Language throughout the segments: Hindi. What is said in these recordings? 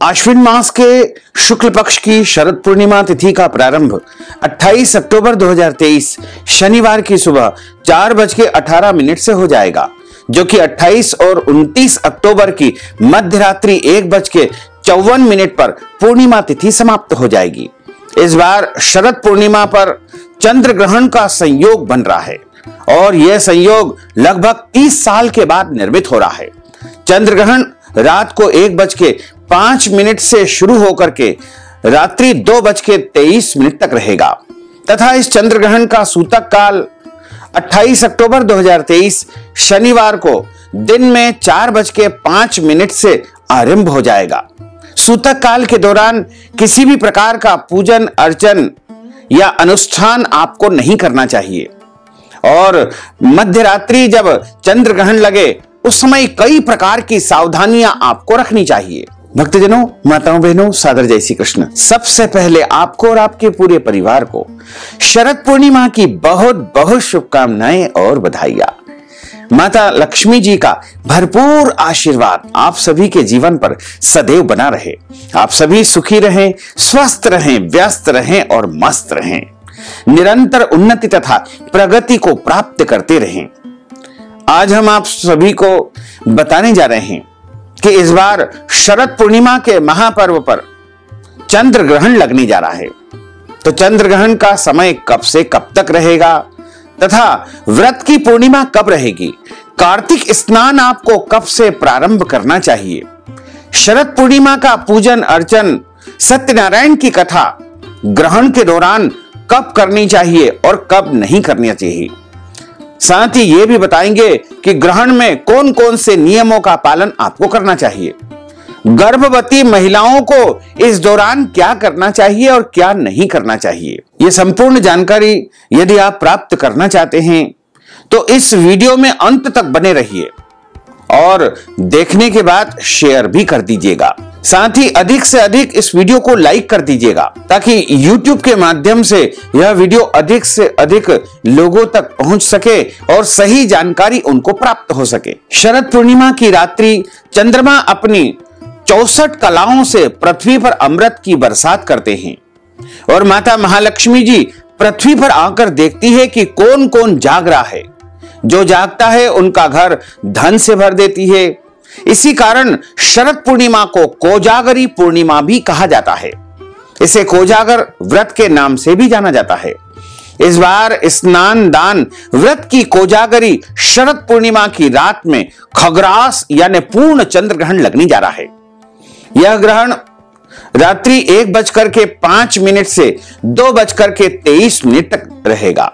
आश्विन मास के शुक्ल पक्ष की शरद पूर्णिमा तिथि का प्रारंभ 28 अक्टूबर 2023 शनिवार की सुबह 4:18 से हो जाएगा, जो कि 28 और 29 अक्टूबर की मध्य रात्रि 1:54 पर पूर्णिमा तिथि समाप्त हो जाएगी। इस बार शरद पूर्णिमा पर चंद्र ग्रहण का संयोग बन रहा है और यह संयोग लगभग 30 साल के बाद निर्मित हो रहा है। चंद्र ग्रहण रात को 1:05 से शुरू होकर के रात्रि 2:23 तक रहेगा तथा इस चंद्र ग्रहण का सूतक काल 28 अक्टूबर 2023 शनिवार को दिन में 4:05 से आरंभ हो जाएगा। सूतक काल के दौरान किसी भी प्रकार का पूजन अर्चन या अनुष्ठान आपको नहीं करना चाहिए और मध्य रात्रि जब चंद्र ग्रहण लगे उस समय कई प्रकार की सावधानियां आपको रखनी चाहिए। भक्तजनों, माताओं, बहनों, सादर जय श्री कृष्ण। सबसे पहले आपको और आपके पूरे परिवार को शरद पूर्णिमा की बहुत बहुत शुभकामनाएं और बधाइयां। माता लक्ष्मी जी का भरपूर आशीर्वाद आप सभी के जीवन पर सदैव बना रहे। आप सभी सुखी रहें, स्वस्थ रहें, व्यस्त रहें और मस्त रहें। निरंतर उन्नति तथा प्रगति को प्राप्त करते रहें। आज हम आप सभी को बताने जा रहे हैं कि इस बार शरद पूर्णिमा के महापर्व पर चंद्र ग्रहण लगने जा रहा है। तो चंद्र ग्रहण का समय कब से कब तक रहेगा तथा व्रत की पूर्णिमा कब रहेगी, कार्तिक स्नान आपको कब से प्रारंभ करना चाहिए, शरद पूर्णिमा का पूजन अर्चन, सत्यनारायण की कथा ग्रहण के दौरान कब करनी चाहिए और कब नहीं करनी चाहिए। साथ ही ये भी बताएंगे कि ग्रहण में कौन कौन से नियमों का पालन आपको करना चाहिए, गर्भवती महिलाओं को इस दौरान क्या करना चाहिए और क्या नहीं करना चाहिए। ये संपूर्ण जानकारी यदि आप प्राप्त करना चाहते हैं तो इस वीडियो में अंत तक बने रहिए और देखने के बाद शेयर भी कर दीजिएगा। साथ ही अधिक से अधिक इस वीडियो को लाइक कर दीजिएगा ताकि YouTube के माध्यम से यह वीडियो अधिक से अधिक लोगों तक पहुंच सके और सही जानकारी उनको प्राप्त हो सके। शरद पूर्णिमा की रात्रि चंद्रमा अपनी 64 कलाओं से पृथ्वी पर अमृत की बरसात करते हैं और माता महालक्ष्मी जी पृथ्वी पर आकर देखती है कि कौन कौन जाग रहा है। जो जागता है उनका घर धन से भर देती है। इसी कारण शरद पूर्णिमा को कोजागरी पूर्णिमा भी कहा जाता है। इसे कोजागर व्रत के नाम से भी जाना जाता है। इस बार स्नान दान व्रत की कोजागरी शरद पूर्णिमा की रात में खग्रास यानी पूर्ण चंद्र ग्रहण लगने जा रहा है। यह ग्रहण रात्रि 1:05 से 2:23 तक रहेगा,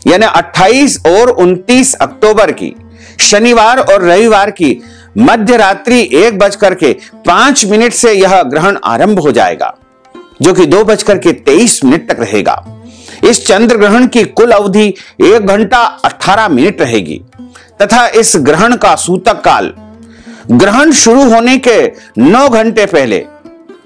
यानी 28 और 29 अक्टूबर की शनिवार और रविवार की मध्य रात्रि 1:05 से यह ग्रहण आरंभ हो जाएगा, जो कि 2:23 तक रहेगा। इस चंद्र ग्रहण की कुल अवधि 1 घंटा 18 मिनट रहेगी तथा इस ग्रहण का सूतक काल ग्रहण शुरू होने के 9 घंटे पहले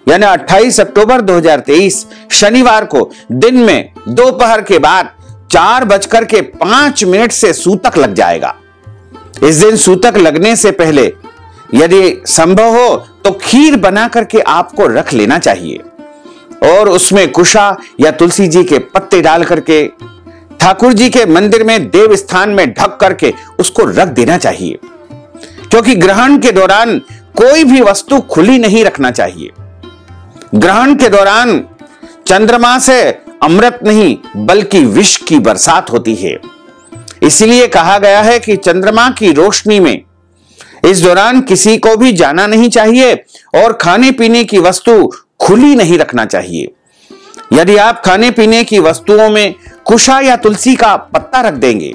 यानी 28 अक्टूबर 2023 शनिवार को दिन में दोपहर के बाद 4:05 से सूतक लग जाएगा। इस दिन सूतक लगने से पहले यदि संभव हो तो खीर बना करके आपको रख लेना चाहिए और उसमें कुशा या तुलसी जी के पत्ते डाल करके ठाकुर जी के मंदिर में देव स्थान में ढक करके उसको रख देना चाहिए, क्योंकि ग्रहण के दौरान कोई भी वस्तु खुली नहीं रखना चाहिए। ग्रहण के दौरान चंद्रमा से अमृत नहीं बल्कि विष की बरसात होती है। इसलिए कहा गया है कि चंद्रमा की रोशनी में इस दौरान किसी को भी जाना नहीं चाहिए और खाने पीने की वस्तु खुली नहीं रखना चाहिए। यदि आप खाने पीने की वस्तुओं में कुशा या तुलसी का पत्ता रख देंगे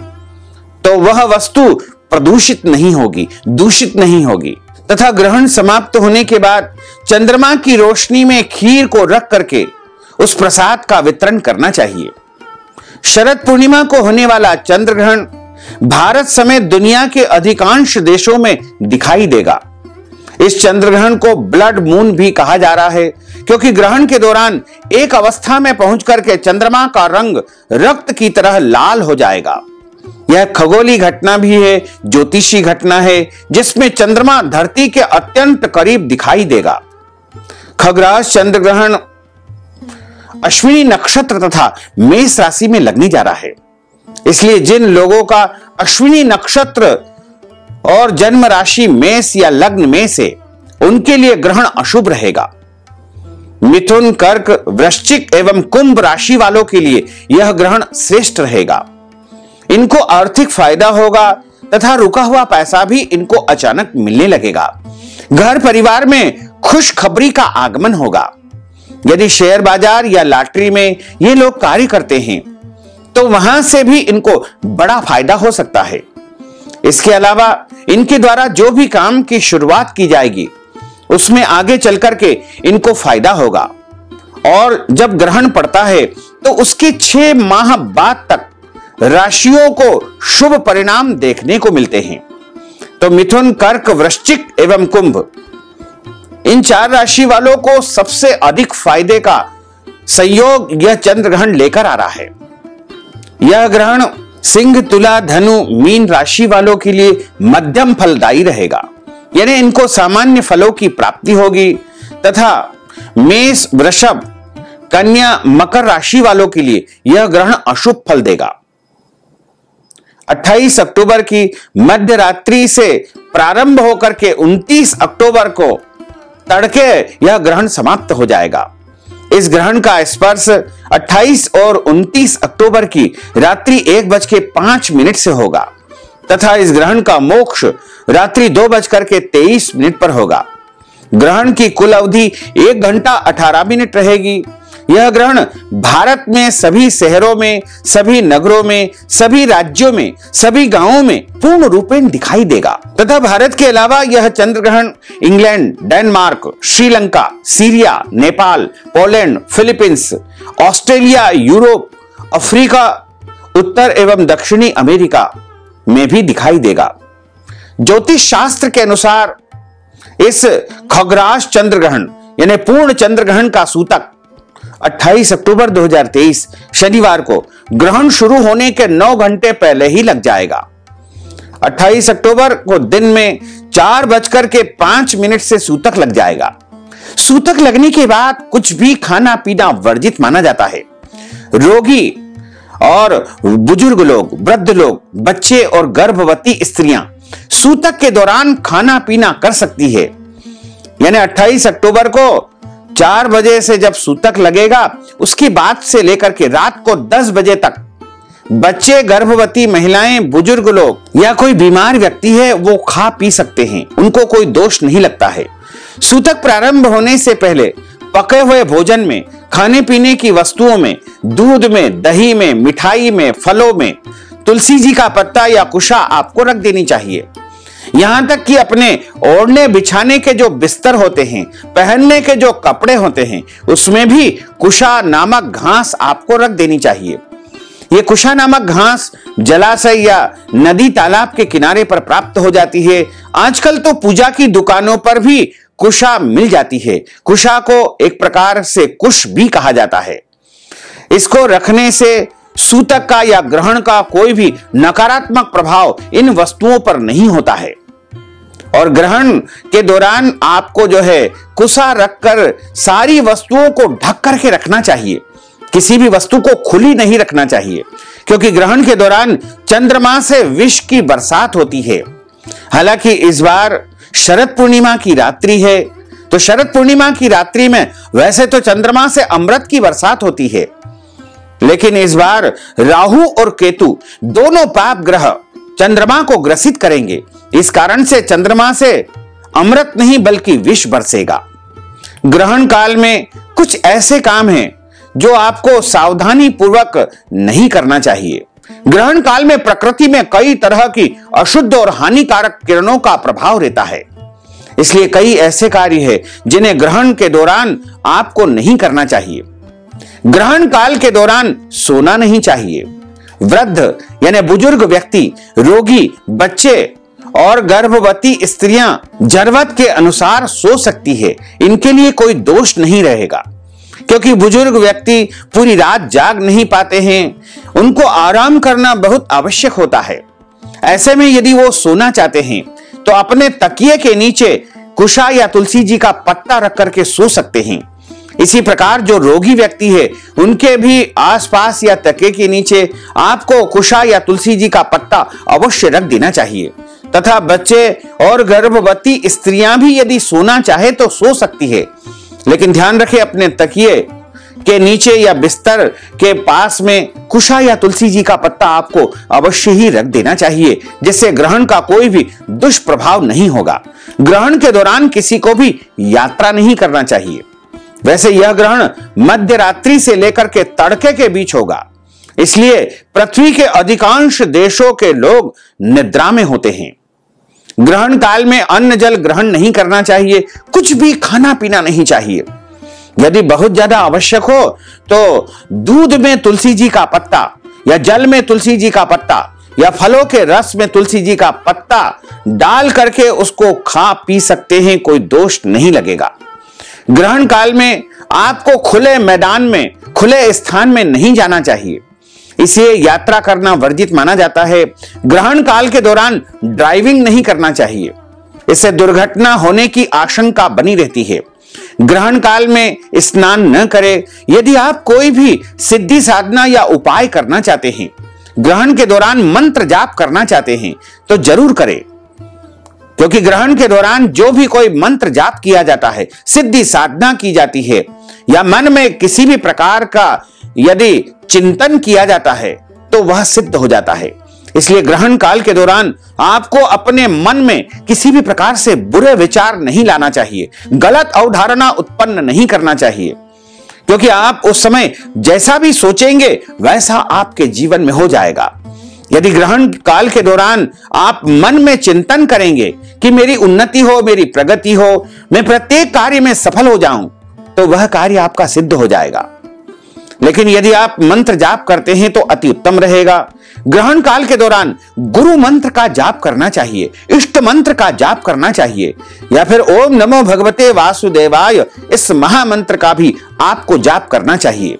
तो वह वस्तु प्रदूषित नहीं होगी, दूषित नहीं होगी तथा ग्रहण समाप्त होने के बाद चंद्रमा की रोशनी में खीर को रख करके उस प्रसाद का वितरण करना चाहिए। शरद पूर्णिमा को होने वाला चंद्र ग्रहण भारत समेत दुनिया के अधिकांश देशों में दिखाई देगा। इस चंद्र ग्रहण को ब्लड मून भी कहा जा रहा है, क्योंकि ग्रहण के दौरान एक अवस्था में पहुंच करके चंद्रमा का रंग रक्त की तरह लाल हो जाएगा। यह खगोलीय घटना भी है, ज्योतिषी घटना है, जिसमें चंद्रमा धरती के अत्यंत करीब दिखाई देगा। खग्रास चंद्र ग्रहण अश्विनी नक्षत्र तथा मेष राशि में लगने जा रहा है। इसलिए जिन लोगों का अश्विनी नक्षत्र और जन्म राशि मेष या लग्न में से, उनके लिए ग्रहण अशुभ रहेगा। मिथुन, कर्क, वृश्चिक एवं कुंभ राशि वालों के लिए यह ग्रहण श्रेष्ठ रहेगा। इनको आर्थिक फायदा होगा तथा रुका हुआ पैसा भी इनको अचानक मिलने लगेगा। घर परिवार में खुशखबरी का आगमन होगा। यदि शेयर बाजार या लॉटरी में ये लोग कार्य करते हैं तो वहां से भी इनको बड़ा फायदा हो सकता है। इसके अलावा इनके द्वारा जो भी काम की शुरुआत की जाएगी उसमें आगे चलकर के इनको फायदा होगा। और जब ग्रहण पड़ता है तो उसके 6 माह बाद तक राशियों को शुभ परिणाम देखने को मिलते हैं। तो मिथुन, कर्क, वृश्चिक एवं कुंभ, इन 4 राशि वालों को सबसे अधिक फायदे का संयोग यह चंद्र ग्रहण लेकर आ रहा है। यह ग्रहण सिंह, तुला, धनु, मीन राशि वालों के लिए मध्यम फलदायी रहेगा, यानी इनको सामान्य फलों की प्राप्ति होगी। तथा मेष, वृषभ, कन्या, मकर राशि वालों के लिए यह ग्रहण अशुभ फल देगा। 28 अक्टूबर की मध्य रात्रि से प्रारंभ होकर के 29 अक्टूबर को तड़के यह ग्रहण समाप्त हो जाएगा। इस ग्रहण का स्पर्श 28 और 29 अक्टूबर की रात्रि 1:05 से होगा तथा इस ग्रहण का मोक्ष रात्रि 2:23 पर होगा। ग्रहण की कुल अवधि 1 घंटा 18 मिनट रहेगी। यह ग्रहण भारत में सभी शहरों में, सभी नगरों में, सभी राज्यों में, सभी गांवों में पूर्ण रूपेण दिखाई देगा। तथा भारत के अलावा यह चंद्र ग्रहण England, Denmark, Sri Lanka, Syria, Nepal, Poland, Philippines, Australia, Europe, Africa, उत्तर एवं दक्षिणी अमेरिका में भी दिखाई देगा। ज्योतिष शास्त्र के अनुसार इस खग्रास चंद्र ग्रहण यानी पूर्ण चंद्र ग्रहण का सूतक 28 अक्टूबर 2023 शनिवार को ग्रहण शुरू होने के 9 घंटे पहले ही लग जाएगा। 28 अक्टूबर को दिन में 4:05 से सूतक लग जाएगा। सूतक लगने के बाद कुछ भी खाना पीना वर्जित माना जाता है। रोगी और बुजुर्ग लोग, वृद्ध लोग, बच्चे और गर्भवती स्त्रियां सूतक के दौरान खाना पीना कर सकती है। यानी 28 अक्टूबर को 4 बजे से जब सूतक लगेगा उसके बाद से लेकर के रात को 10 बजे तक बच्चे, गर्भवती महिलाएं, बुजुर्ग लोग या कोई बीमार व्यक्ति है वो खा पी सकते हैं, उनको कोई दोष नहीं लगता है। सूतक प्रारंभ होने से पहले पके हुए भोजन में, खाने पीने की वस्तुओं में, दूध में, दही में, मिठाई में, फलों में तुलसी जी का पत्ता या कुशा आपको रख देनी चाहिए। यहां तक कि अपने ओढ़ने बिछाने के जो बिस्तर होते हैं, पहनने के जो कपड़े होते हैं, उसमें भी कुशा नामक घास आपको रख देनी चाहिए। ये कुशा नामक घास जलाशय या नदी तालाब के किनारे पर प्राप्त हो जाती है। आजकल तो पूजा की दुकानों पर भी कुशा मिल जाती है। कुशा को एक प्रकार से कुश भी कहा जाता है। इसको रखने से सूतक का या ग्रहण का कोई भी नकारात्मक प्रभाव इन वस्तुओं पर नहीं होता है। और ग्रहण के दौरान आपको जो है कुशा रखकर सारी वस्तुओं को ढक करके रखना चाहिए। किसी भी वस्तु को खुली नहीं रखना चाहिए, क्योंकि ग्रहण के दौरान चंद्रमा से विष की बरसात होती है। हालांकि इस बार शरद पूर्णिमा की रात्रि है, तो शरद पूर्णिमा की रात्रि में वैसे तो चंद्रमा से अमृत की बरसात होती है, लेकिन इस बार राहु और केतु दोनों पाप ग्रह चंद्रमा को ग्रसित करेंगे। इस कारण से चंद्रमा से अमृत नहीं बल्कि विष बरसेगा। ग्रहण काल में कुछ ऐसे काम हैं जो आपको सावधानी पूर्वक नहीं करना चाहिए। ग्रहण काल में प्रकृति में कई तरह की अशुद्ध और हानिकारक किरणों का प्रभाव रहता है, इसलिए कई ऐसे कार्य हैं जिन्हें ग्रहण के दौरान आपको नहीं करना चाहिए। ग्रहण काल के दौरान सोना नहीं चाहिए। वृद्ध यानी बुजुर्ग व्यक्ति, रोगी, बच्चे और गर्भवती स्त्रियां जरूरत के अनुसार सो सकती है। इनके लिए कोई दोष नहीं रहेगा, क्योंकि बुजुर्ग व्यक्ति पूरी रात जाग नहीं पाते हैं, उनको आराम करना बहुत आवश्यक होता है। ऐसे में यदि वो सोना चाहते हैं तो अपने तकिए के नीचे कुशा या तुलसी जी का पत्ता रख करके सो सकते हैं। इसी प्रकार जो रोगी व्यक्ति है उनके भी आसपास या तकिए के नीचे आपको कुशा या तुलसी जी का पत्ता अवश्य रख देना चाहिए। तथा बच्चे और गर्भवती स्त्रियां भी यदि सोना चाहे तो सो सकती है, लेकिन ध्यान रखें अपने तकिए के नीचे या बिस्तर के पास में कुशा या तुलसी जी का पत्ता आपको अवश्य ही रख देना चाहिए, जिससे ग्रहण का कोई भी दुष्प्रभाव नहीं होगा। ग्रहण के दौरान किसी को भी यात्रा नहीं करना चाहिए। वैसे यह ग्रहण मध्य रात्रि से लेकर के तड़के के बीच होगा, इसलिए पृथ्वी के अधिकांश देशों के लोग निद्रा में होते हैं। ग्रहण काल में अन्न जल ग्रहण नहीं करना चाहिए, कुछ भी खाना पीना नहीं चाहिए। यदि बहुत ज्यादा आवश्यक हो तो दूध में तुलसी जी का पत्ता या जल में तुलसी जी का पत्ता या फलों के रस में तुलसी जी का पत्ता डाल करके उसको खा पी सकते हैं, कोई दोष नहीं लगेगा। ग्रहण काल में आपको खुले मैदान में, खुले स्थान में नहीं जाना चाहिए, इसलिए यात्रा करना वर्जित माना जाता है। ग्रहण काल के दौरान ड्राइविंग नहीं करना चाहिए, इससे दुर्घटना होने की आशंका बनी रहती है। ग्रहण काल में स्नान न करें। यदि आप कोई भी सिद्धि साधना या उपाय करना चाहते हैं, ग्रहण के दौरान मंत्र जाप करना चाहते हैं तो जरूर करें, क्योंकि ग्रहण के दौरान जो भी कोई मंत्र जाप किया जाता है, सिद्धि साधना की जाती है या मन में किसी भी प्रकार का यदि चिंतन किया जाता है तो वह सिद्ध हो जाता है। इसलिए ग्रहण काल के दौरान आपको अपने मन में किसी भी प्रकार से बुरे विचार नहीं लाना चाहिए, गलत अवधारणा उत्पन्न नहीं करना चाहिए, क्योंकि आप उस समय जैसा भी सोचेंगे वैसा आपके जीवन में हो जाएगा। यदि ग्रहण काल के दौरान आप मन में चिंतन करेंगे कि मेरी उन्नति हो, मेरी प्रगति हो, मैं प्रत्येक कार्य में सफल हो जाऊं, तो वह कार्य आपका सिद्ध हो जाएगा। लेकिन यदि आप मंत्र जाप करते हैं तो अति उत्तम रहेगा। ग्रहण काल के दौरान गुरु मंत्र का जाप करना चाहिए, इष्ट मंत्र का जाप करना चाहिए, या फिर ओम नमो भगवते वासुदेवाय इस महामंत्र का भी आपको जाप करना चाहिए।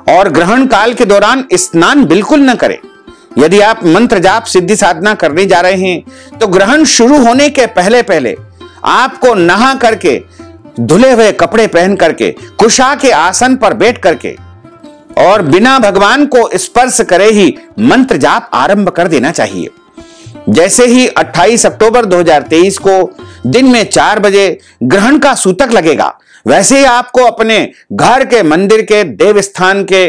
और ग्रहण काल के दौरान स्नान बिल्कुल न करें। यदि आप मंत्र जाप सिद्धि साधना करने जा रहे हैं तो ग्रहण शुरू होने के पहले पहले आपको नहा करके, धुले हुए कपड़े पहन करके, कुशा के आसन पर बैठ करके और बिना भगवान को स्पर्श करे ही मंत्र जाप आरंभ कर देना चाहिए। जैसे ही 28 अक्टूबर 2023 को दिन में 4 बजे ग्रहण का सूतक लगेगा, वैसे ही आपको अपने घर के, मंदिर के, देव स्थान के,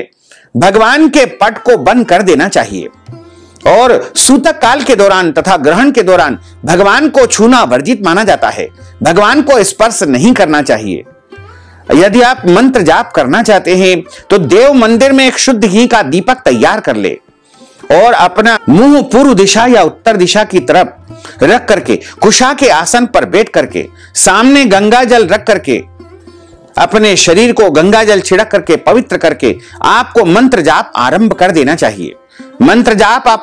भगवान के पट को बंद कर देना चाहिए। और सूतक काल के दौरान तथा ग्रहण के दौरान भगवान को छूना वर्जित माना जाता है, भगवान को स्पर्श नहीं करना चाहिए। यदि आप मंत्र जाप करना चाहते हैं तो देव मंदिर में एक शुद्ध घी का दीपक तैयार कर ले और अपना मुंह पूर्व दिशा या उत्तर दिशा की तरफ रख करके, कुशा के आसन पर बैठ करके, सामने गंगा जल रख करके, अपने शरीर को गंगा जल छिड़क करके पवित्र करके आपको मंत्र जाप आरंभ कर देना चाहिए। मंत्र जाप आप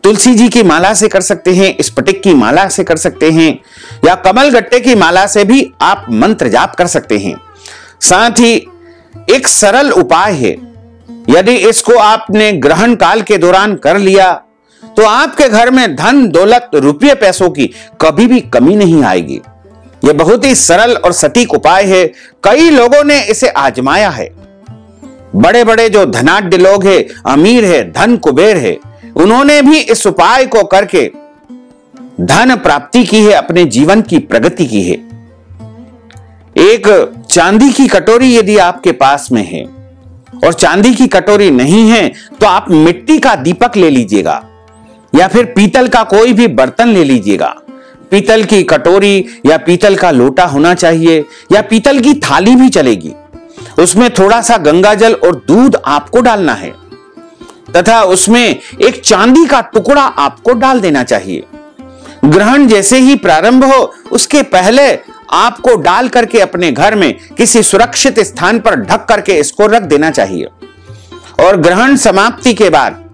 तुलसी जी की माला से कर सकते हैं, स्फटिक की माला से कर सकते हैं, या कमल गट्टे की माला से भी आप मंत्र जाप कर सकते हैं। साथ ही एक सरल उपाय है, यदि इसको आपने ग्रहण काल के दौरान कर लिया तो आपके घर में धन दौलत रुपये पैसों की कभी भी कमी नहीं आएगी। यह बहुत ही सरल और सटीक उपाय है। कई लोगों ने इसे आजमाया है। बड़े बड़े जो धनाढ्य लोग हैं, अमीर है, धन कुबेर है, उन्होंने भी इस उपाय को करके धन प्राप्ति की है, अपने जीवन की प्रगति की है। एक चांदी की कटोरी यदि आपके पास में है और चांदी की कटोरी नहीं है तो आप मिट्टी का दीपक ले लीजिएगा या फिर पीतल का कोई भी बर्तन ले लीजिएगा। पीतल की कटोरी या पीतल का लोटा होना चाहिए या पीतल की थाली भी चलेगी। उसमें थोड़ा सा गंगाजल और दूध आपको डालना है तथा उसमें एक चांदी का टुकड़ा आपको डाल देना चाहिए। ग्रहण जैसे ही प्रारंभ हो उसके पहले आपको डाल करके अपने घर में किसी सुरक्षित स्थान पर ढक करके इसको रख देना चाहिए। और ग्रहण समाप्ति के बाद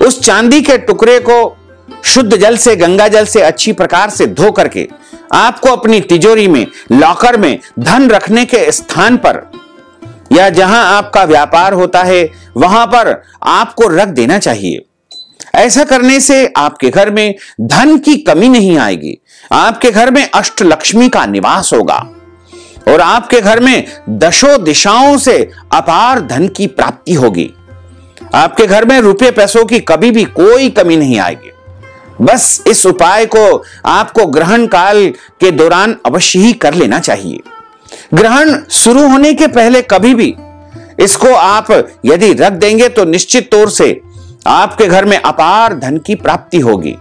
उस चांदी के टुकड़े को शुद्ध जल से, गंगा जल से अच्छी प्रकार से धो करके आपको अपनी तिजोरी में, लॉकर में, धन रखने के स्थान पर या जहां आपका व्यापार होता है वहां पर आपको रख देना चाहिए। ऐसा करने से आपके घर में धन की कमी नहीं आएगी, आपके घर में अष्टलक्ष्मी का निवास होगा और आपके घर में दशों दिशाओं से अपार धन की प्राप्ति होगी। आपके घर में रुपए पैसों की कभी भी कोई कमी नहीं आएगी। बस इस उपाय को आपको ग्रहण काल के दौरान अवश्य ही कर लेना चाहिए। ग्रहण शुरू होने के पहले कभी भी इसको आप यदि रख देंगे तो निश्चित तौर से आपके घर में अपार धन की प्राप्ति होगी।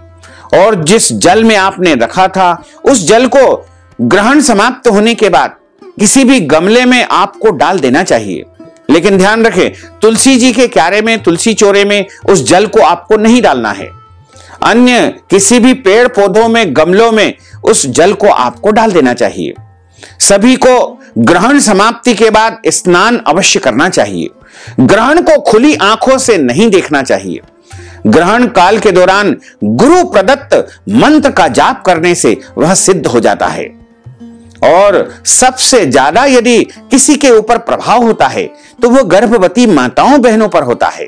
और जिस जल में आपने रखा था उस जल को ग्रहण समाप्त होने के बाद किसी भी गमले में आपको डाल देना चाहिए। लेकिन ध्यान रखें, तुलसी जी के क्यारे में, तुलसी चौरे में उस जल को आपको नहीं डालना है। अन्य किसी भी पेड़ पौधों में, गमलों में उस जल को आपको डाल देना चाहिए। सभी को ग्रहण समाप्ति के बाद स्नान अवश्य करना चाहिए। ग्रहण को खुली आंखों से नहीं देखना चाहिए। ग्रहण काल के दौरान गुरु प्रदत्त मंत्र का जाप करने से वह सिद्ध हो जाता है। और सबसे ज्यादा यदि किसी के ऊपर प्रभाव होता है तो वह गर्भवती माताओं बहनों पर होता है।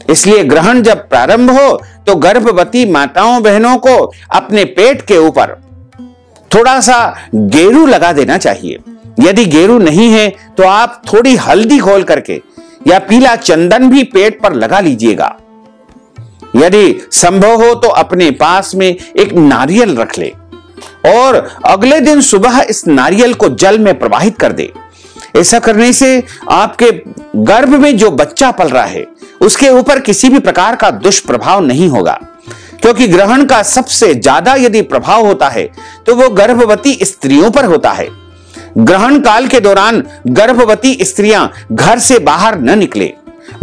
इसलिए ग्रहण जब प्रारंभ हो तो गर्भवती माताओं बहनों को अपने पेट के ऊपर थोड़ा सा गेरू लगा देना चाहिए। यदि गेरू नहीं है तो आप थोड़ी हल्दी घोल करके या पीला चंदन भी पेट पर लगा लीजिएगा। यदि संभव हो तो अपने पास में एक नारियल रख ले और अगले दिन सुबह इस नारियल को जल में प्रवाहित कर दे। ऐसा करने से आपके गर्भ में जो बच्चा पल रहा है उसके ऊपर किसी भी प्रकार का दुष्प्रभाव नहीं होगा, क्योंकि ग्रहण का सबसे ज्यादा यदि प्रभाव होता है तो वो गर्भवती स्त्रियों पर होता है। ग्रहण काल के दौरान गर्भवती स्त्रियां घर से बाहर न निकले।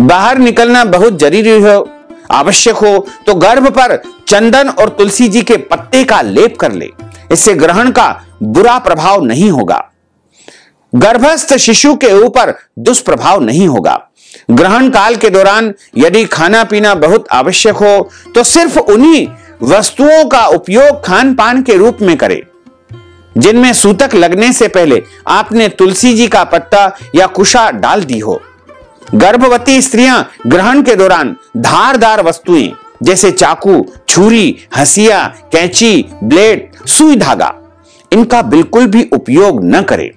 बाहर निकलना बहुत जरूरी हो, आवश्यक हो तो गर्भ पर चंदन और तुलसी जी के पत्ते का लेप कर ले। इससे ग्रहण का बुरा प्रभाव नहीं होगा। गर्भस्थ शिशु के ऊपर दुष्प्रभाव नहीं होगा। ग्रहण काल के दौरान यदि खाना पीना बहुत आवश्यक हो तो सिर्फ उन्हीं वस्तुओं का उपयोग खान पान के रूप में करें जिनमें सूतक लगने से पहले आपने तुलसी जी का पत्ता या कुशा डाल दी हो। गर्भवती स्त्रियां ग्रहण के दौरान धारदार वस्तुएं जैसे चाकू, छुरी, हंसिया, कैंची, ब्लेड, सुई धागा, इनका बिल्कुल भी उपयोग न करें।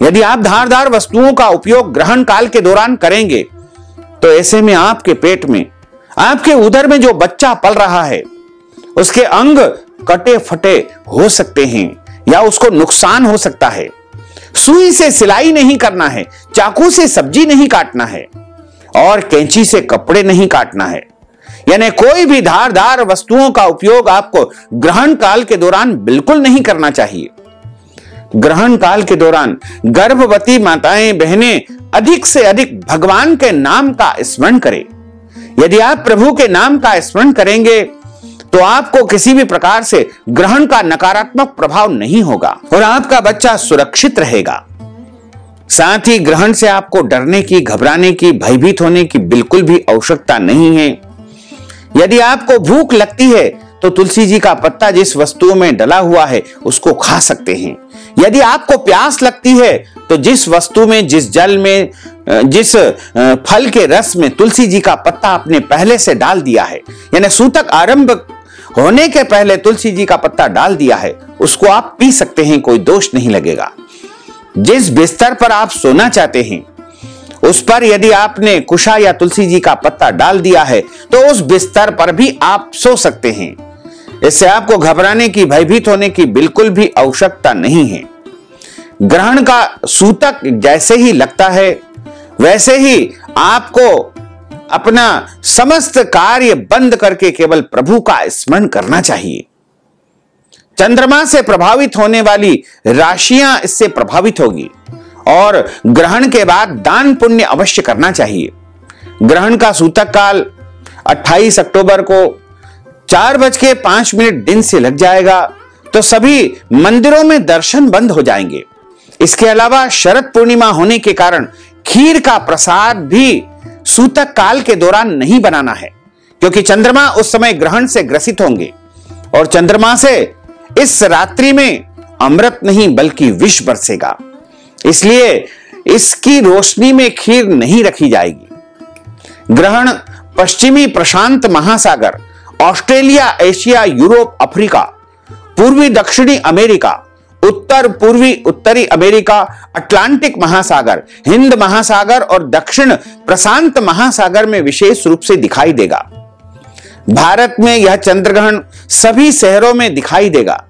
यदि आप धारदार वस्तुओं का उपयोग ग्रहण काल के दौरान करेंगे तो ऐसे में आपके पेट में, आपके उदर में जो बच्चा पल रहा है उसके अंग कटे फटे हो सकते हैं या उसको नुकसान हो सकता है। सुई से सिलाई नहीं करना है, चाकू से सब्जी नहीं काटना है और कैंची से कपड़े नहीं काटना है। यानी कोई भी धारदार वस्तुओं का उपयोग आपको ग्रहण काल के दौरान बिल्कुल नहीं करना चाहिए। ग्रहण काल के दौरान गर्भवती माताएं बहनें अधिक से अधिक भगवान के नाम का स्मरण करें। यदि आप प्रभु के नाम का स्मरण करेंगे तो आपको किसी भी प्रकार से ग्रहण का नकारात्मक प्रभाव नहीं होगा और आपका बच्चा सुरक्षित रहेगा। साथ ही ग्रहण से आपको डरने की, घबराने की, भयभीत होने की बिल्कुल भी आवश्यकता नहीं है। यदि आपको भूख लगती है तो तुलसी जी का पत्ता जिस वस्तुओं में डला हुआ है उसको खा सकते हैं। यदि आपको प्यास लगती है तो जिस वस्तु में, जिस जल में, जिस फल के रस में तुलसी जी का पत्ता आपने पहले से डाल दिया है, यानी सूतक आरंभ होने के पहले तुलसी जी का पत्ता डाल दिया है, उसको आप पी सकते हैं, कोई दोष नहीं लगेगा। जिस बिस्तर पर आप सोना चाहते हैं उस पर यदि आपने कुशा या तुलसी जी का पत्ता डाल दिया है तो उस बिस्तर पर भी आप सो सकते हैं। इससे आपको घबराने की, भयभीत होने की बिल्कुल भी आवश्यकता नहीं है। ग्रहण का सूतक जैसे ही लगता है वैसे ही आपको अपना समस्त कार्य बंद करके केवल प्रभु का स्मरण करना चाहिए। चंद्रमा से प्रभावित होने वाली राशियां इससे प्रभावित होगी और ग्रहण के बाद दान पुण्य अवश्य करना चाहिए। ग्रहण का सूतक काल 28 अक्टूबर को 4:05 दिन से लग जाएगा तो सभी मंदिरों में दर्शन बंद हो जाएंगे। इसके अलावा शरद पूर्णिमा होने के कारण खीर का प्रसाद भी सूतक काल के दौरान नहीं बनाना है, क्योंकि चंद्रमा उस समय ग्रहण से ग्रसित होंगे और चंद्रमा से इस रात्रि में अमृत नहीं बल्कि विष बरसेगा। इसलिए इसकी रोशनी में खीर नहीं रखी जाएगी। ग्रहण पश्चिमी प्रशांत महासागर ऑस्ट्रेलिया, एशिया, यूरोप, अफ्रीका, पूर्वी दक्षिणी अमेरिका, उत्तर पूर्वी उत्तरी अमेरिका, अटलांटिक महासागर, हिंद महासागर और दक्षिण प्रशांत महासागर में विशेष रूप से दिखाई देगा। भारत में यह चंद्रग्रहण सभी शहरों में दिखाई देगा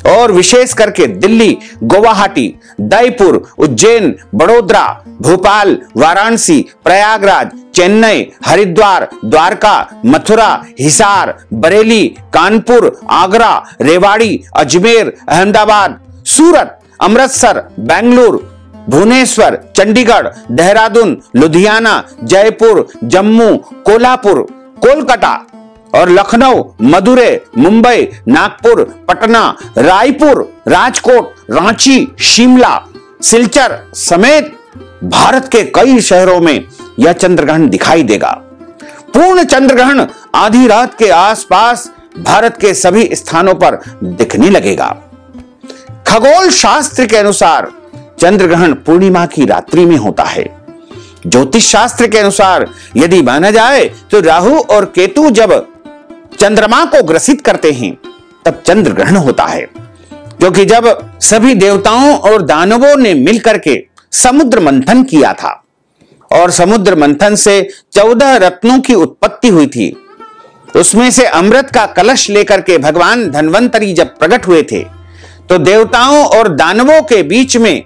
और विशेष करके दिल्ली, गुवाहाटी, दयपुर, उज्जैन, बड़ोदरा, भोपाल, वाराणसी, प्रयागराज, चेन्नई, हरिद्वार, द्वारका, मथुरा, हिसार, बरेली, कानपुर, आगरा, रेवाड़ी, अजमेर, अहमदाबाद, सूरत, अमृतसर, बेंगलुरु, भुवनेश्वर, चंडीगढ़, देहरादून, लुधियाना, जयपुर, जम्मू, कोल्हापुर, कोलकाता और लखनऊ, मदुरै, मुंबई, नागपुर, पटना, रायपुर, राजकोट, रांची, शिमला, सिलचर समेत भारत के कई शहरों में यह चंद्रग्रहण दिखाई देगा। पूर्ण चंद्रग्रहण आधी रात के आसपास भारत के सभी स्थानों पर दिखने लगेगा। खगोल शास्त्र के अनुसार चंद्रग्रहण पूर्णिमा की रात्रि में होता है। ज्योतिष शास्त्र के अनुसार यदि माना जाए तो राहु और केतु जब चंद्रमा को ग्रसित करते हैं तब चंद्र ग्रहण होता है, क्योंकि जब सभी देवताओं और दानवों ने मिलकर के समुद्र मंथन किया था और समुद्र मंथन से 14 रत्नों की उत्पत्ति हुई थी, उसमें से अमृत का कलश लेकर के भगवान धन्वंतरी जब प्रकट हुए थे तो देवताओं और दानवों के बीच में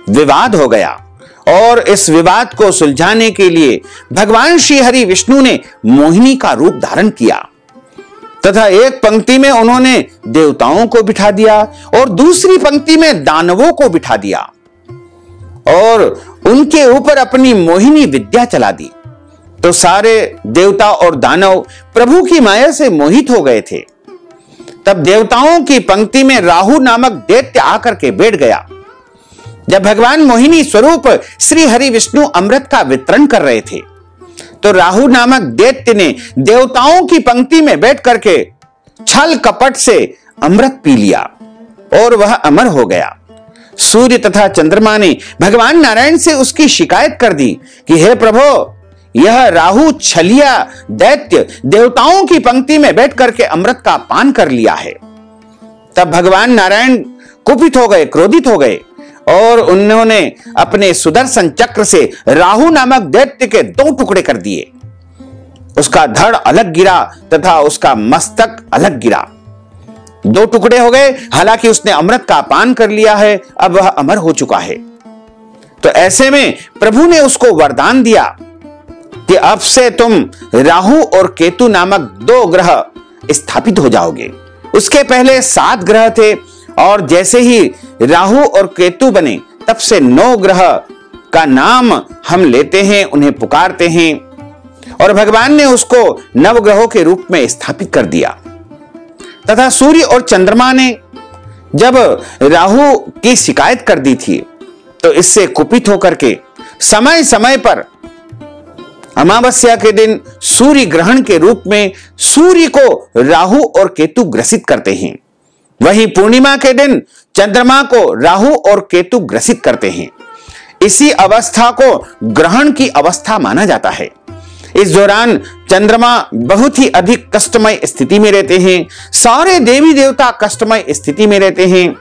विवाद हो गया और इस विवाद को सुलझाने के लिए भगवान श्री हरि विष्णु ने मोहिनी का रूप धारण किया तथा एक पंक्ति में उन्होंने देवताओं को बिठा दिया और दूसरी पंक्ति में दानवों को बिठा दिया और उनके ऊपर अपनी मोहिनी विद्या चला दी। तो सारे देवता और दानव प्रभु की माया से मोहित हो गए थे। तब देवताओं की पंक्ति में राहु नामक दैत्य आकर के बैठ गया। जब भगवान मोहिनी स्वरूप श्री हरि विष्णु अमृत का वितरण कर रहे थे तो राहु नामक दैत्य ने देवताओं की पंक्ति में बैठ करके छल कपट से अमृत पी लिया और वह अमर हो गया। सूर्य तथा चंद्रमा ने भगवान नारायण से उसकी शिकायत कर दी कि हे प्रभु, यह राहु छलिया दैत्य देवताओं की पंक्ति में बैठ करके अमृत का पान कर लिया है। तब भगवान नारायण कुपित हो गए, क्रोधित हो गए और उन्होंने अपने सुदर्शन चक्र से राहु नामक दैत्य के 2 टुकड़े कर दिए। उसका धड़ अलग गिरा तथा उसका मस्तक अलग गिरा। 2 टुकड़े हो गए। हालांकि उसने अमृत का पान कर लिया है, अब वह अमर हो चुका है। तो ऐसे में प्रभु ने उसको वरदान दिया कि अब से तुम राहु और केतु नामक 2 ग्रह स्थापित हो जाओगे। उसके पहले 7 ग्रह थे और जैसे ही राहु और केतु बने तब से 9 ग्रह का नाम हम लेते हैं, उन्हें पुकारते हैं और भगवान ने उसको नवग्रहों के रूप में स्थापित कर दिया। तथा सूर्य और चंद्रमा ने जब राहु की शिकायत कर दी थी तो इससे कुपित होकर के समय समय पर अमावस्या के दिन सूर्य ग्रहण के रूप में सूर्य को राहु और केतु ग्रसित करते हैं। वहीं पूर्णिमा के दिन चंद्रमा को राहु और केतु ग्रसित करते हैं। इसी अवस्था को ग्रहण की अवस्था माना जाता है। इस दौरान चंद्रमा बहुत ही अधिक कष्टमय स्थिति में रहते हैं। सारे देवी देवता कष्टमय स्थिति में रहते हैं।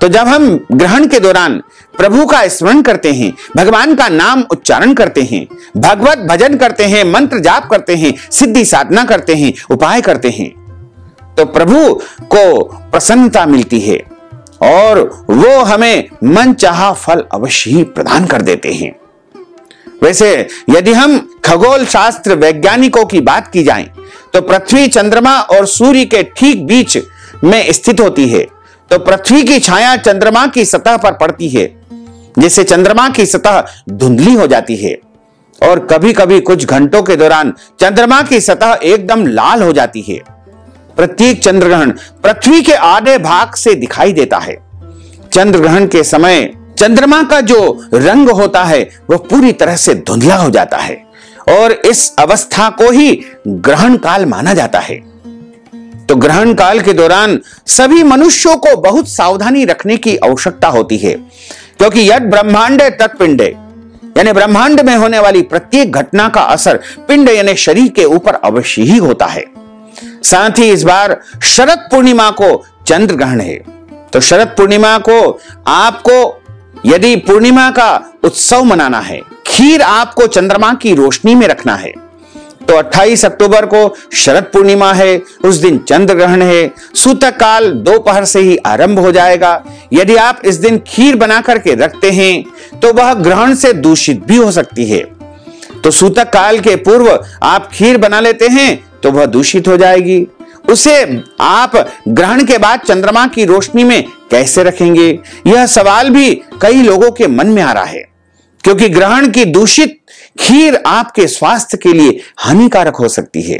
तो जब हम ग्रहण के दौरान प्रभु का स्मरण करते हैं, भगवान का नाम उच्चारण करते हैं, भगवत भजन करते हैं, मंत्र जाप करते हैं, सिद्धि साधना करते हैं, उपाय करते हैं, तो प्रभु को प्रसन्नता मिलती है और वो हमें मनचाहा फल अवश्य ही प्रदान कर देते हैं। वैसे यदि हम खगोल शास्त्र वैज्ञानिकों की बात की जाए तो पृथ्वी चंद्रमा और सूर्य के ठीक बीच में स्थित होती है। तो पृथ्वी की छाया चंद्रमा की सतह पर पड़ती है, जिससे चंद्रमा की सतह धुंधली हो जाती है और कभी कभी कुछ घंटों के दौरान चंद्रमा की सतह एकदम लाल हो जाती है। प्रत्येक चंद्रग्रहण पृथ्वी के आधे भाग से दिखाई देता है। चंद्रग्रहण के समय चंद्रमा का जो रंग होता है वह पूरी तरह से धुंधला हो जाता है और इस अवस्था को ही ग्रहण काल माना जाता है। तो ग्रहण काल के दौरान सभी मनुष्यों को बहुत सावधानी रखने की आवश्यकता होती है, क्योंकि यद ब्रह्मांडे तत्पिंडे यानी ब्रह्मांड में होने वाली प्रत्येक घटना का असर पिंड यानी शरीर के ऊपर अवश्य ही होता है। साथ ही इस बार शरद पूर्णिमा को चंद्र ग्रहण है। तो शरद पूर्णिमा को आपको यदि पूर्णिमा का उत्सव मनाना है, खीर आपको चंद्रमा की रोशनी में रखना है, तो 28 अक्टूबर को शरद पूर्णिमा है, उस दिन चंद्र ग्रहण है। सूतक काल दोपहर से ही आरंभ हो जाएगा। यदि आप इस दिन खीर बना करके रखते हैं तो वह ग्रहण से दूषित भी हो सकती है। तो सूतक काल के पूर्व आप खीर बना लेते हैं तो वह दूषित हो जाएगी। उसे आप ग्रहण के बाद चंद्रमा की रोशनी में कैसे रखेंगे, यह सवाल भी कई लोगों के मन में आ रहा है, क्योंकि ग्रहण की दूषित खीर आपके स्वास्थ्य के लिए हानिकारक हो सकती है।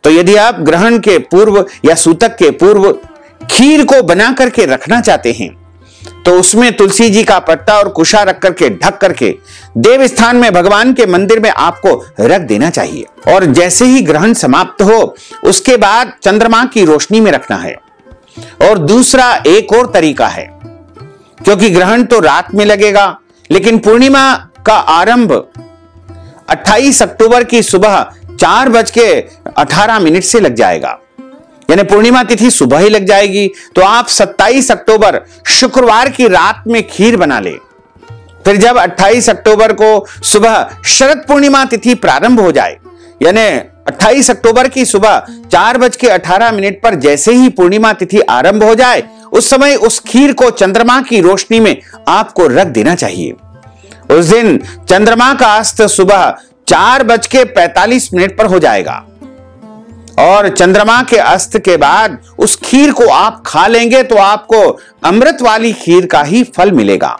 तो यदि आप ग्रहण के पूर्व या सूतक के पूर्व खीर को बना करके रखना चाहते हैं तो उसमें तुलसी जी का पत्ता और कुशा रख करके ढक करके देव स्थान में भगवान के मंदिर में आपको रख देना चाहिए। और जैसे ही ग्रहण समाप्त हो उसके बाद चंद्रमा की रोशनी में रखना है। और दूसरा एक और तरीका है, क्योंकि ग्रहण तो रात में लगेगा लेकिन पूर्णिमा का आरंभ 28 अक्टूबर की सुबह 4:18 से लग जाएगा, यानी पूर्णिमा तिथि सुबह ही लग जाएगी। तो आप 27 अक्टूबर शुक्रवार की रात में खीर बना ले। फिर जब 28 अक्टूबर को सुबह शरद पूर्णिमा तिथि प्रारंभ हो जाए, यानी 28 अक्टूबर की सुबह 4:18 पर जैसे ही पूर्णिमा तिथि आरंभ हो जाए, उस समय उस खीर को चंद्रमा की रोशनी में आपको रख देना चाहिए। उस दिन चंद्रमा का अस्त सुबह 4:45 पर हो जाएगा और चंद्रमा के अस्त के बाद उस खीर को आप खा लेंगे तो आपको अमृत वाली खीर का ही फल मिलेगा।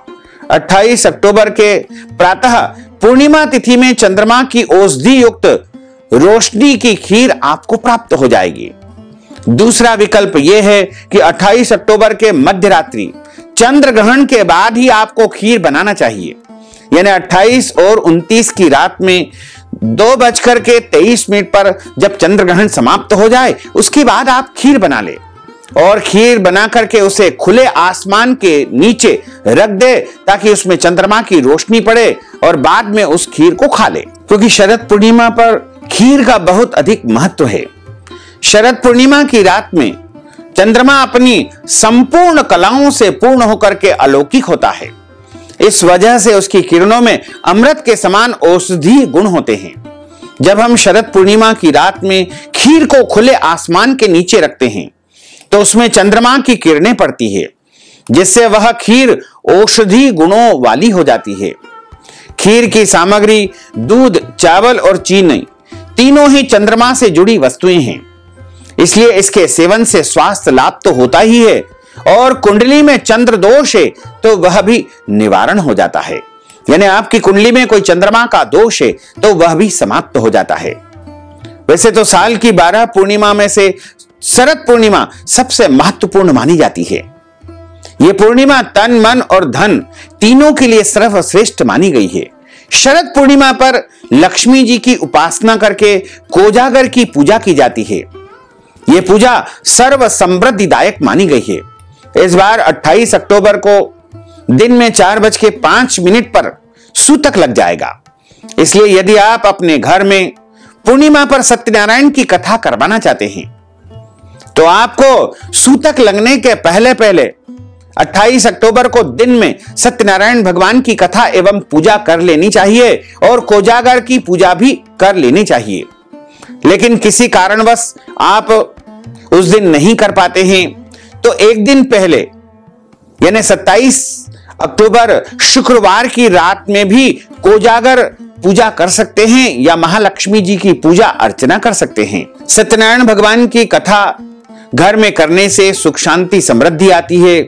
28 अक्टूबर के प्रातः पूर्णिमा तिथि में चंद्रमा की औषधि युक्त रोशनी की खीर आपको प्राप्त हो जाएगी। दूसरा विकल्प यह है कि 28 अक्टूबर के मध्य रात्रि चंद्र ग्रहण के बाद ही आपको खीर बनाना चाहिए, यानी 28 और 29 की रात में 2:23 पर जब चंद्र ग्रहण समाप्त हो जाए उसके बाद आप खीर बना ले और खीर बना करके उसे खुले आसमान के नीचे रख दे ताकि उसमें चंद्रमा की रोशनी पड़े और बाद में उस खीर को खा ले। क्योंकि शरद पूर्णिमा पर खीर का बहुत अधिक महत्व है। शरद पूर्णिमा की रात में चंद्रमा अपनी संपूर्ण कलाओं से पूर्ण होकर के अलौकिक होता है। इस वजह से उसकी किरणों में अमृत के समान औषधि गुण होते हैं। जब हम शरद पूर्णिमा की रात में खीर को खुले आसमान के नीचे रखते हैं तो उसमें चंद्रमा की किरणें पड़ती है, जिससे वह खीर औषधि गुणों वाली हो जाती है। खीर की सामग्री दूध, चावल और चीनी तीनों ही चंद्रमा से जुड़ी वस्तुएं हैं, इसलिए इसके सेवन से स्वास्थ्य लाभ तो होता ही है और कुंडली में चंद्र दोष है तो वह भी निवारण हो जाता है। यानी आपकी कुंडली में कोई चंद्रमा का दोष है तो वह भी समाप्त हो जाता है। वैसे तो साल की 12 पूर्णिमा में से शरद पूर्णिमा सबसे महत्वपूर्ण मानी जाती है। यह पूर्णिमा तन, मन और धन तीनों के लिए सर्वश्रेष्ठ मानी गई है। शरद पूर्णिमा पर लक्ष्मी जी की उपासना करके कोजागर की पूजा की जाती है। यह पूजा सर्व समृद्धिदायक मानी गई है। इस बार 28 अक्टूबर को दिन में 4:05 पर सूतक लग जाएगा, इसलिए यदि आप अपने घर में पूर्णिमा पर सत्यनारायण की कथा करवाना चाहते हैं तो आपको सूतक लगने के पहले 28 अक्टूबर को दिन में सत्यनारायण भगवान की कथा एवं पूजा कर लेनी चाहिए और कोजागर की पूजा भी कर लेनी चाहिए। लेकिन किसी कारणवश आप उस दिन नहीं कर पाते हैं तो एक दिन पहले यानी 27 अक्टूबर शुक्रवार की रात में भी कोजागर पूजा कर सकते हैं या महालक्ष्मी जी की पूजा अर्चना कर सकते हैं। सत्यनारायण भगवान की कथा घर में करने से सुख शांति समृद्धि आती है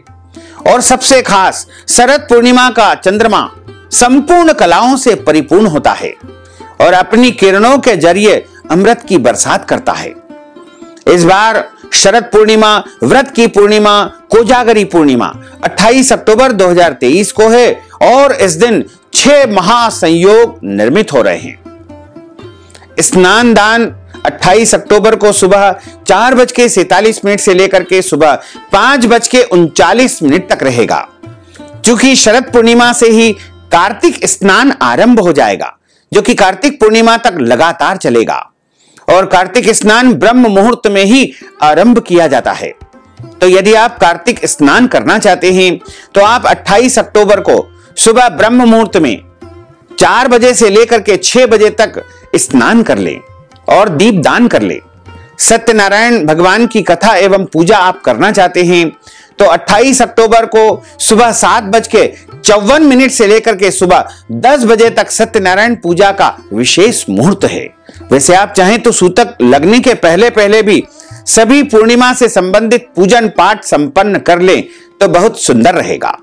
और सबसे खास शरद पूर्णिमा का चंद्रमा संपूर्ण कलाओं से परिपूर्ण होता है और अपनी किरणों के जरिए अमृत की बरसात करता है। इस बार शरद पूर्णिमा, व्रत की पूर्णिमा, कोजागरी पूर्णिमा 28 अक्टूबर 2023 को है और इस दिन 6 महासंयोग निर्मित हो रहे हैं। स्नान दान 28 अक्टूबर को सुबह 4:47 से लेकर के सुबह 5:39 तक रहेगा। चूंकि शरद पूर्णिमा से ही कार्तिक स्नान आरंभ हो जाएगा, जो कि कार्तिक पूर्णिमा तक लगातार चलेगा और कार्तिक स्नान ब्रह्म मुहूर्त में ही आरंभ किया जाता है। तो यदि आप कार्तिक स्नान करना चाहते हैं तो आप 28 अक्टूबर को सुबह ब्रह्म मुहूर्त में 4 बजे से लेकर के 6 बजे तक स्नान कर लें और दीप दान कर लें। सत्यनारायण भगवान की कथा एवं पूजा आप करना चाहते हैं तो 28 अक्टूबर को सुबह 7:54 से लेकर के सुबह 10 बजे तक सत्यनारायण पूजा का विशेष मुहूर्त है। वैसे आप चाहें तो सूतक लगने के पहले पहले भी सभी पूर्णिमा से संबंधित पूजन पाठ संपन्न कर लें तो बहुत सुंदर रहेगा।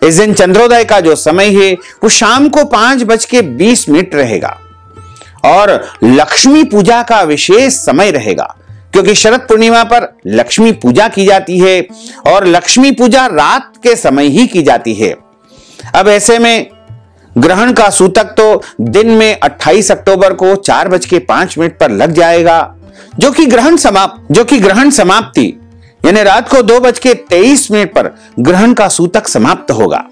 इस दिन चंद्रोदय का जो समय है वो शाम को 5:20 रहेगा और लक्ष्मी पूजा का विशेष समय रहेगा, क्योंकि शरद पूर्णिमा पर लक्ष्मी पूजा की जाती है और लक्ष्मी पूजा रात के समय ही की जाती है। अब ऐसे में ग्रहण का सूतक तो दिन में 28 अक्टूबर को 4:05 पर लग जाएगा, जो कि ग्रहण समाप्ति यानी रात को 2:23 पर ग्रहण का सूतक समाप्त होगा।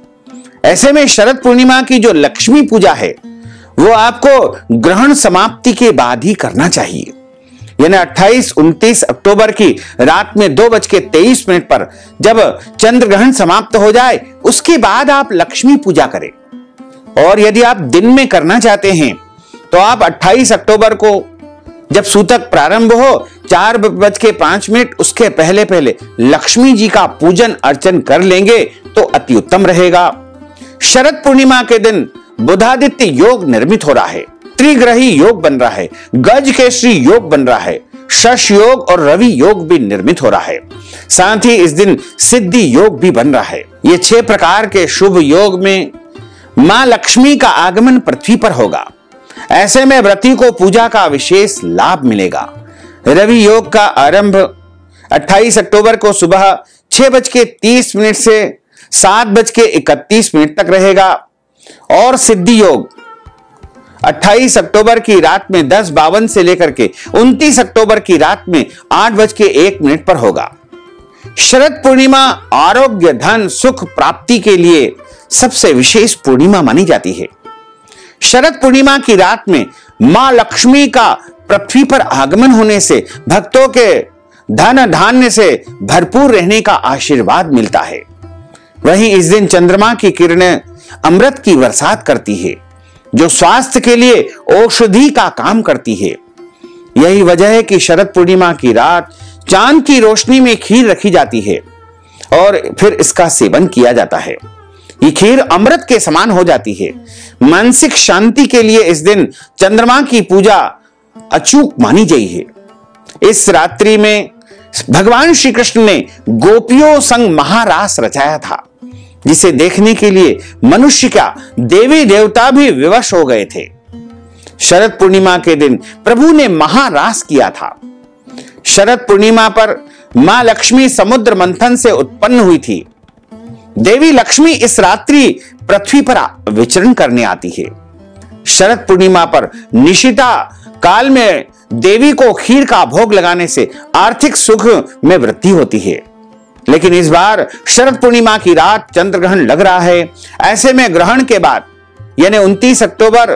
ऐसे में शरद पूर्णिमा की जो लक्ष्मी पूजा है वो आपको ग्रहण समाप्ति के बाद ही करना चाहिए, यानी 28-29 अक्टूबर की रात में 2:23 पर जब चंद्र ग्रहण समाप्त हो जाए उसके बाद आप लक्ष्मी पूजा करें। और यदि आप दिन में करना चाहते हैं तो आप 28 अक्टूबर को जब सूतक प्रारंभ हो 4:05 उसके पहले पहले लक्ष्मी जी का पूजन अर्चन कर लेंगे तो अति उत्तम रहेगा। शरद पूर्णिमा के दिन बुधादित्य योग निर्मित हो रहा है, त्रिग्रही योग बन रहा है, गज केसरी योग बन रहा है, शश योग और रवि योग भी निर्मित हो रहा है। साथ ही इस दिन सिद्धि योग भी बन रहा है। ये 6 प्रकार के शुभ योग में मां लक्ष्मी का आगमन पृथ्वी पर होगा। ऐसे में व्रती को पूजा का विशेष लाभ मिलेगा। रवि योग का आरंभ 28 अक्टूबर को सुबह 6:30 से 7:31 तक रहेगा और सिद्धि योग 28 अक्टूबर की रात में 10:52 से लेकर के 29 अक्टूबर की रात में 8:01 पर होगा। शरद पूर्णिमा आरोग्य, धन, सुख प्राप्ति के लिए सबसे विशेष पूर्णिमा मानी जाती है। शरद पूर्णिमा की रात में मां लक्ष्मी का पृथ्वी पर आगमन होने से भक्तों के धन धान्य से भरपूर रहने का आशीर्वाद मिलता है। वहीं इस दिन चंद्रमा की किरणें अमृत की बरसात करती है, जो स्वास्थ्य के लिए औषधि का काम करती है। यही वजह है कि शरद पूर्णिमा की रात चांद की रोशनी में खीर रखी जाती है और फिर इसका सेवन किया जाता है। ये खीर अमृत के समान हो जाती है। मानसिक शांति के लिए इस दिन चंद्रमा की पूजा अचूक मानी गई है। इस रात्रि में भगवान श्री कृष्ण ने गोपियों संग महारास रचाया था, जिसे देखने के लिए मनुष्य क्या देवी देवता भी विवश हो गए थे। शरद पूर्णिमा के दिन प्रभु ने महारास किया था। शरद पूर्णिमा पर मां लक्ष्मी समुद्र मंथन से उत्पन्न हुई थी। देवी लक्ष्मी इस रात्रि पृथ्वी पर विचरण करने आती है। शरद पूर्णिमा पर निशिता काल में देवी को खीर का भोग लगाने से आर्थिक सुख में वृद्धि होती है। लेकिन इस बार शरद पूर्णिमा की रात चंद्र ग्रहण लग रहा है। ऐसे में ग्रहण के बाद यानी 29 अक्टूबर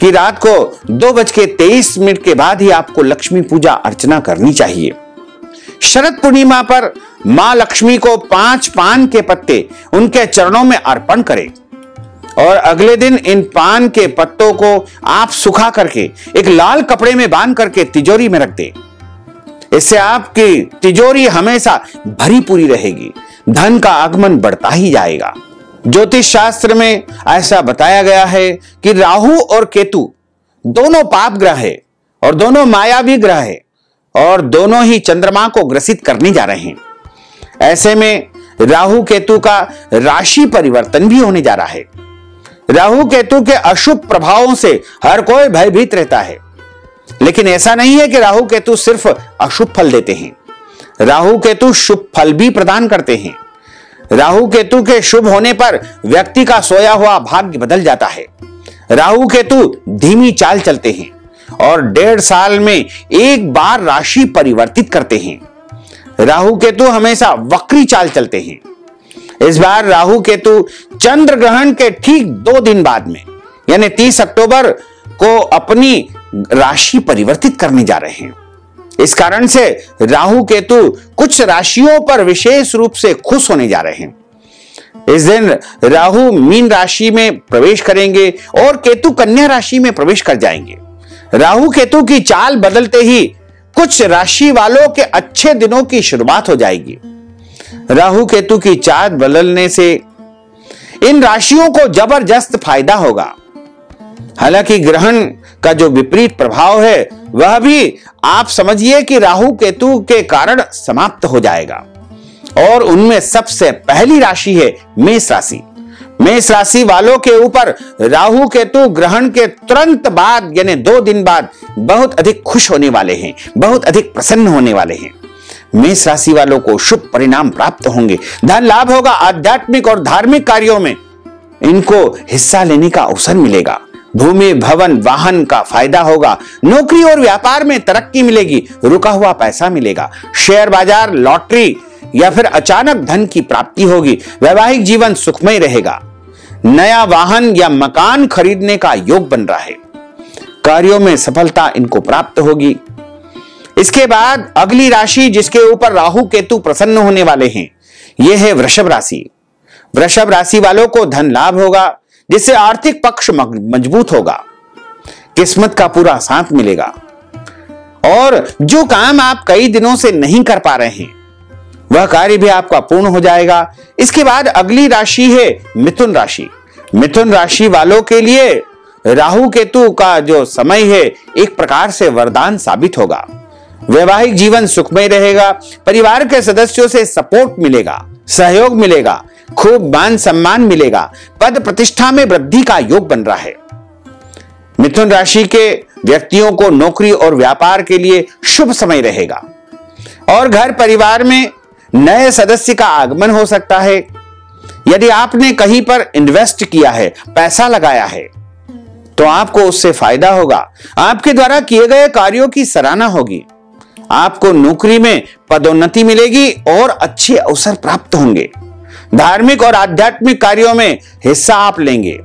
की रात को 2:23 के बाद ही आपको लक्ष्मी पूजा अर्चना करनी चाहिए। शरद पूर्णिमा पर मां लक्ष्मी को 5 पान के पत्ते उनके चरणों में अर्पण करें और अगले दिन इन पान के पत्तों को आप सुखा करके एक लाल कपड़े में बांध करके तिजोरी में रख दें। इससे आपकी तिजोरी हमेशा भरी पूरी रहेगी, धन का आगमन बढ़ता ही जाएगा। ज्योतिष शास्त्र में ऐसा बताया गया है कि राहु और केतु दोनों पाप ग्रह है और दोनों मायावी ग्रह है और दोनों ही चंद्रमा को ग्रसित करने जा रहे हैं। ऐसे में राहु केतु का राशि परिवर्तन भी होने जा रहा है। राहु केतु के अशुभ प्रभावों से हर कोई भयभीत रहता है, लेकिन ऐसा नहीं है कि राहु केतु सिर्फ अशुभ फल देते हैं। राहु केतु शुभ फल भी प्रदान करते हैं। राहु केतु के शुभ होने पर व्यक्ति का सोया हुआ भाग्य बदल जाता है। राहु केतु धीमी चाल चलते हैं और 1.5 साल में एक बार राशि परिवर्तित करते हैं। राहु केतु हमेशा वक्री चाल चलते हैं। इस बार राहु केतु चंद्र ग्रहण के ठीक 2 दिन बाद में यानी 30 अक्टूबर को अपनी राशि परिवर्तित करने जा रहे हैं। इस कारण से राहु केतु कुछ राशियों पर विशेष रूप से खुश होने जा रहे हैं। इस दिन राहु मीन राशि में प्रवेश करेंगे और केतु कन्या राशि में प्रवेश कर जाएंगे। राहु केतु की चाल बदलते ही कुछ राशि वालों के अच्छे दिनों की शुरुआत हो जाएगी। राहु केतु की चाल बदलने से इन राशियों को जबरदस्त फायदा होगा। हालांकि ग्रहण का जो विपरीत प्रभाव है वह भी आप समझिए कि राहु केतु के कारण समाप्त हो जाएगा। और उनमें सबसे पहली राशि है मेष राशि। मेष राशि वालों के ऊपर राहु केतु ग्रहण के तुरंत बाद यानी 2 दिन बाद बहुत अधिक खुश होने वाले हैं, बहुत अधिक प्रसन्न होने वाले हैं। मेष राशि वालों को शुभ परिणाम प्राप्त होंगे, धन लाभ होगा, आध्यात्मिक और धार्मिक कार्यों में इनको हिस्सा लेने का अवसर मिलेगा। भूमि भवन वाहन का फायदा होगा, नौकरी और व्यापार में तरक्की मिलेगी, रुका हुआ पैसा मिलेगा, शेयर बाजार, लॉटरी या फिर अचानक धन की प्राप्ति होगी। वैवाहिक जीवन सुखमय रहेगा, नया वाहन या मकान खरीदने का योग बन रहा है, कार्यों में सफलता इनको प्राप्त होगी। इसके बाद अगली राशि जिसके ऊपर राहु केतु प्रसन्न होने वाले हैं यह है वृषभ राशि। वृषभ राशि वालों को धन लाभ होगा, जिससे आर्थिक पक्ष मजबूत होगा, किस्मत का पूरा साथ मिलेगा और जो काम आप कई दिनों से नहीं कर पा रहे हैं वह कार्य भी आपका पूर्ण हो जाएगा। इसके बाद अगली राशि है मिथुन राशि। मिथुन राशि वालों के लिए राहु केतु का जो समय है एक प्रकार से वरदान साबित होगा। वैवाहिक जीवन सुखमय रहेगा, परिवार के सदस्यों से सपोर्ट मिलेगा, सहयोग मिलेगा, खूब मान सम्मान मिलेगा, पद प्रतिष्ठा में वृद्धि का योग बन रहा है। मिथुन राशि के व्यक्तियों को नौकरी और व्यापार के लिए शुभ समय रहेगा और घर परिवार में नए सदस्य का आगमन हो सकता है। यदि आपने कहीं पर इन्वेस्ट किया है, पैसा लगाया है, तो आपको उससे फायदा होगा। आपके द्वारा किए गए कार्यों की सराहना होगी, आपको नौकरी में पदोन्नति मिलेगी और अच्छे अवसर प्राप्त होंगे। धार्मिक और आध्यात्मिक कार्यों में हिस्सा आप लेंगे।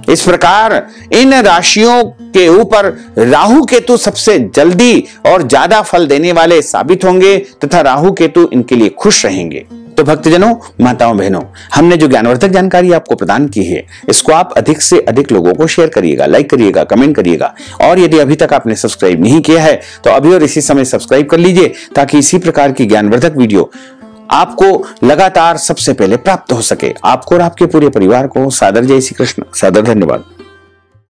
इस प्रकार इन राशियों के ऊपर राहु केतु सबसे जल्दी और ज्यादा फल देने वाले साबित होंगे तथा राहु केतु इनके लिए खुश रहेंगे। तो भक्तजनों, माताओं, बहनों, हमने जो ज्ञानवर्धक जानकारी आपको प्रदान की है इसको आप अधिक से अधिक लोगों को शेयर करिएगा, लाइक करिएगा, कमेंट करिएगा और यदि अभी तक आपने सब्सक्राइब नहीं किया है तो अभी और इसी समय सब्सक्राइब कर लीजिए ताकि इसी प्रकार की ज्ञानवर्धक वीडियो आपको लगातार सबसे पहले प्राप्त हो सके। आपको और आपके पूरे परिवार को सादर जय श्री कृष्ण, सादर धन्यवाद।